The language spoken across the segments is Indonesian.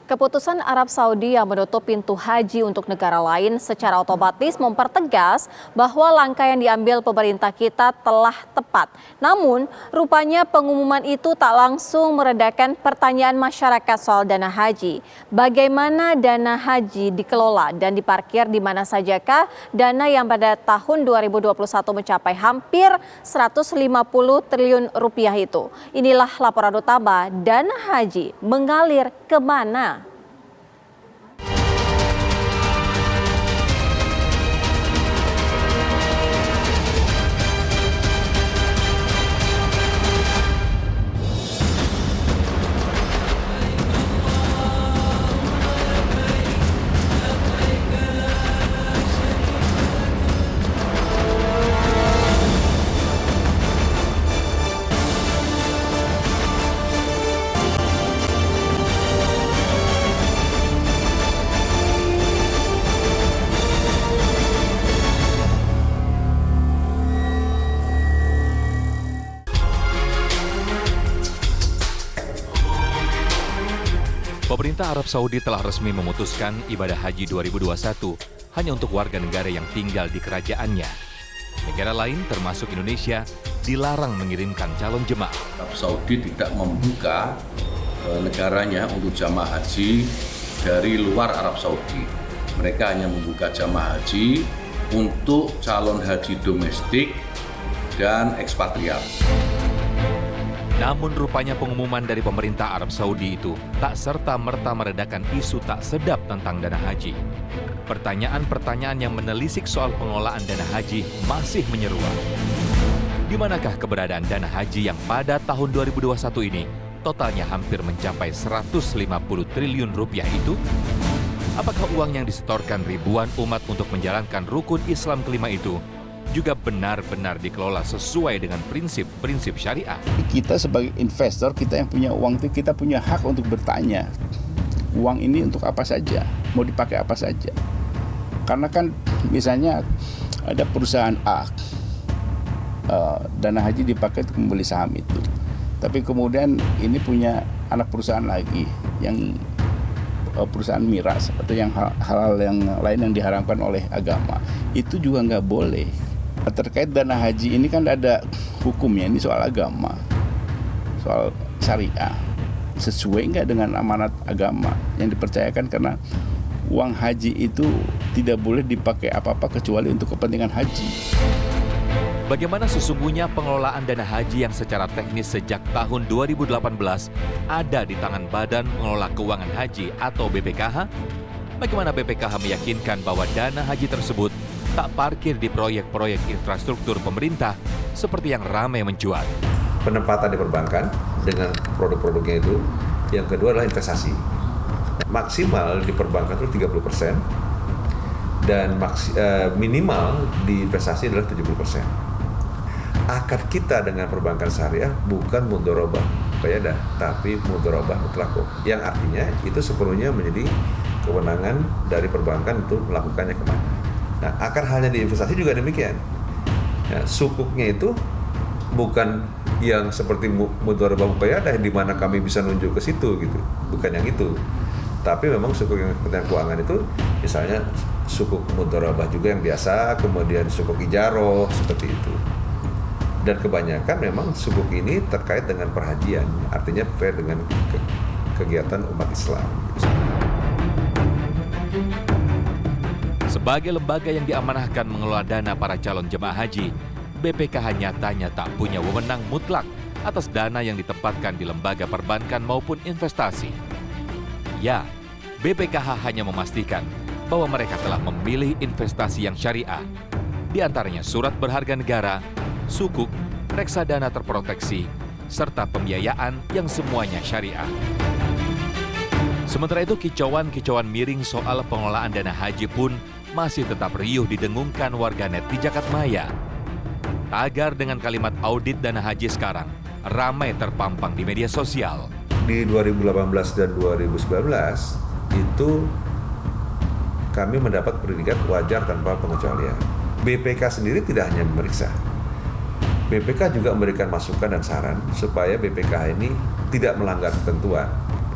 Keputusan Arab Saudi yang menutup pintu haji untuk negara lain secara otomatis mempertegas bahwa langkah yang diambil pemerintah kita telah tepat. Namun, rupanya pengumuman itu tak langsung meredakan pertanyaan masyarakat soal dana haji. Bagaimana dana haji dikelola dan diparkir di mana sajakah dana yang pada tahun 2021 mencapai hampir 150 triliun rupiah itu? Inilah laporan utama dana haji mengalir kemana? Pemerintah Arab Saudi telah resmi memutuskan ibadah haji 2021 hanya untuk warga negara yang tinggal di kerajaannya. Negara lain termasuk Indonesia dilarang mengirimkan calon jemaah. Arab Saudi tidak membuka negaranya untuk jamaah haji dari luar Arab Saudi. Mereka hanya membuka jamaah haji untuk calon haji domestik dan ekspatriat. Namun rupanya pengumuman dari pemerintah Arab Saudi itu tak serta-merta meredakan isu tak sedap tentang dana haji. Pertanyaan-pertanyaan yang menelisik soal pengelolaan dana haji masih menyeruak. Di manakah keberadaan dana haji yang pada tahun 2021 ini totalnya hampir mencapai 150 triliun rupiah itu? Apakah uang yang disetorkan ribuan umat untuk menjalankan rukun Islam kelima itu juga benar-benar dikelola sesuai dengan prinsip-prinsip syariah? Kita sebagai investor, kita yang punya uang itu kita punya hak untuk bertanya. Uang ini untuk apa saja? Mau dipakai apa saja? Karena kan misalnya ada perusahaan A, dana haji dipakai untuk membeli saham itu. Tapi kemudian ini punya anak perusahaan lagi yang perusahaan miras atau yang hal-hal yang lain yang diharamkan oleh agama. Itu juga nggak boleh. Terkait dana haji ini kan ada hukumnya, ini soal agama, soal syariah. Sesuai nggak dengan amanat agama yang dipercayakan, karena uang haji itu tidak boleh dipakai apa-apa kecuali untuk kepentingan haji. Bagaimana sesungguhnya pengelolaan dana haji yang secara teknis sejak tahun 2018 ada di tangan Badan Pengelola Keuangan Haji atau BPKH? Bagaimana BPKH meyakinkan bahwa dana haji tersebut tak parkir di proyek-proyek infrastruktur pemerintah seperti yang ramai mencuat? Penempatan di perbankan dengan produk-produknya itu. Yang kedua adalah investasi. Maksimal di perbankan itu 30% dan minimal di investasi adalah 70%. Akad kita dengan perbankan syariah bukan mudharabah muqayyadah, tapi mudharabah mutlaqah, yang artinya itu sepenuhnya menjadi kewenangan dari perbankan untuk melakukannya kemana. Nah, akar halnya di investasi juga demikian. Nah, sukuknya itu bukan yang seperti mudharabah muqayyadah di mana kami bisa nunjuk ke situ gitu, bukan yang itu. Tapi memang sukuk yang kepentingan keuangan itu misalnya sukuk mudharabah juga yang biasa, kemudian sukuk ijaroh seperti itu. Dan kebanyakan memang sukuk ini terkait dengan perhajian, artinya fair dengan kegiatan umat Islam. Sebagai lembaga yang diamanahkan mengelola dana para calon jemaah haji, BPKH nyatanya tak punya wewenang mutlak atas dana yang ditempatkan di lembaga perbankan maupun investasi. Ya, BPKH hanya memastikan bahwa mereka telah memilih investasi yang syariah, di antaranya surat berharga negara, sukuk, reksadana terproteksi, serta pembiayaan yang semuanya syariah. Sementara itu, kicauan-kicauan miring soal pengelolaan dana haji pun masih tetap riuh didengungkan warganet di Jakartmaya. Tagar dengan kalimat audit dana haji sekarang ramai terpampang di media sosial. Di 2018 dan 2019 itu kami mendapat predikat wajar tanpa pengecualian. BPK sendiri tidak hanya memeriksa, BPK juga memberikan masukan dan saran supaya BPK ini tidak melanggar ketentuan.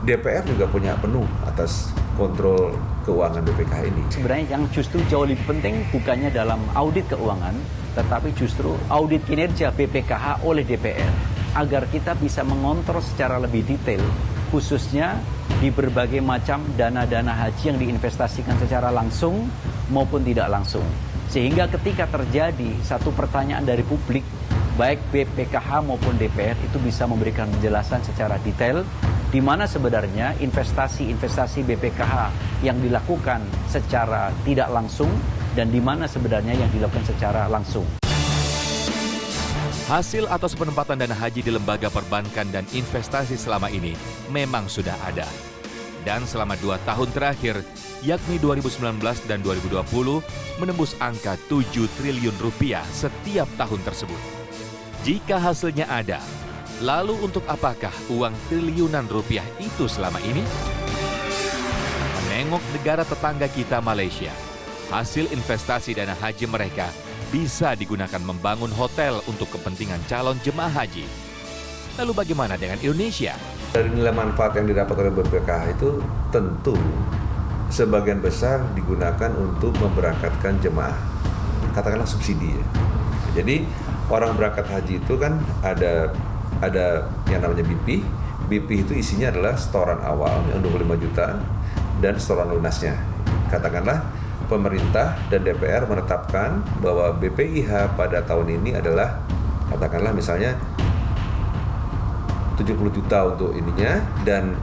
DPR juga punya hak penuh atas kontrol keuangan BPKH ini. Sebenarnya yang justru jauh lebih penting bukannya dalam audit keuangan, tetapi justru audit kinerja BPKH oleh DPR, agar kita bisa mengontrol secara lebih detail, khususnya di berbagai macam dana-dana haji yang diinvestasikan secara langsung maupun tidak langsung. Sehingga ketika terjadi satu pertanyaan dari publik, baik BPKH maupun DPR itu bisa memberikan penjelasan secara detail di mana sebenarnya investasi-investasi BPKH yang dilakukan secara tidak langsung dan di mana sebenarnya yang dilakukan secara langsung. Hasil atas penempatan dana haji di lembaga perbankan dan investasi selama ini memang sudah ada. Dan selama 2 tahun terakhir, yakni 2019 dan 2020, menembus angka 7 triliun rupiah setiap tahun tersebut. Jika hasilnya ada, lalu untuk apakah uang triliunan rupiah itu selama ini? Menengok negara tetangga kita Malaysia, hasil investasi dana haji mereka bisa digunakan membangun hotel untuk kepentingan calon jemaah haji. Lalu bagaimana dengan Indonesia? Dari nilai manfaat yang didapat oleh BPKH itu tentu sebagian besar digunakan untuk memberangkatkan jemaah. Katakanlah subsidi ya. Jadi orang berangkat haji itu kan ada yang namanya BP. BP itu isinya adalah setoran awal yang 25 juta dan setoran lunasnya. Katakanlah pemerintah dan DPR menetapkan bahwa BPIH pada tahun ini adalah katakanlah misalnya 70 juta untuk ininya, dan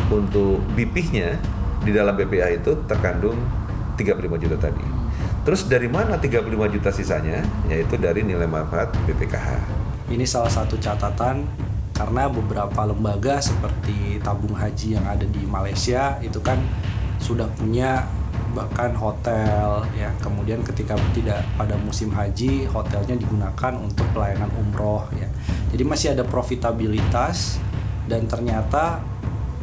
untuk BP-nya di dalam BPIH itu terkandung 35 juta tadi. Terus dari mana 35 juta sisanya? Yaitu dari nilai manfaat BPKH. Ini salah satu catatan karena beberapa lembaga seperti tabung haji yang ada di Malaysia itu kan sudah punya bahkan hotel ya, kemudian ketika tidak pada musim haji hotelnya digunakan untuk pelayanan umroh ya. Jadi masih ada profitabilitas dan ternyata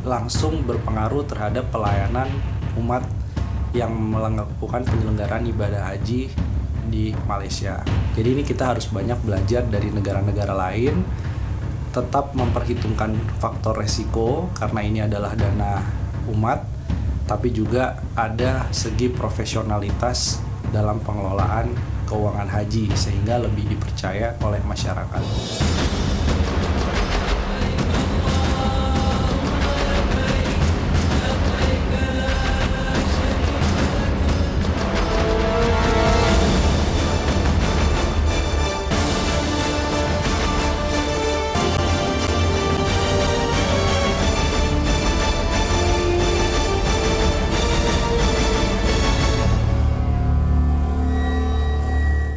langsung berpengaruh terhadap pelayanan umat yang melakukan penyelenggaraan ibadah haji di Malaysia. Jadi ini kita harus banyak belajar dari negara-negara lain, tetap memperhitungkan faktor resiko karena ini adalah dana umat, tapi juga ada segi profesionalitas dalam pengelolaan keuangan haji sehingga lebih dipercaya oleh masyarakat.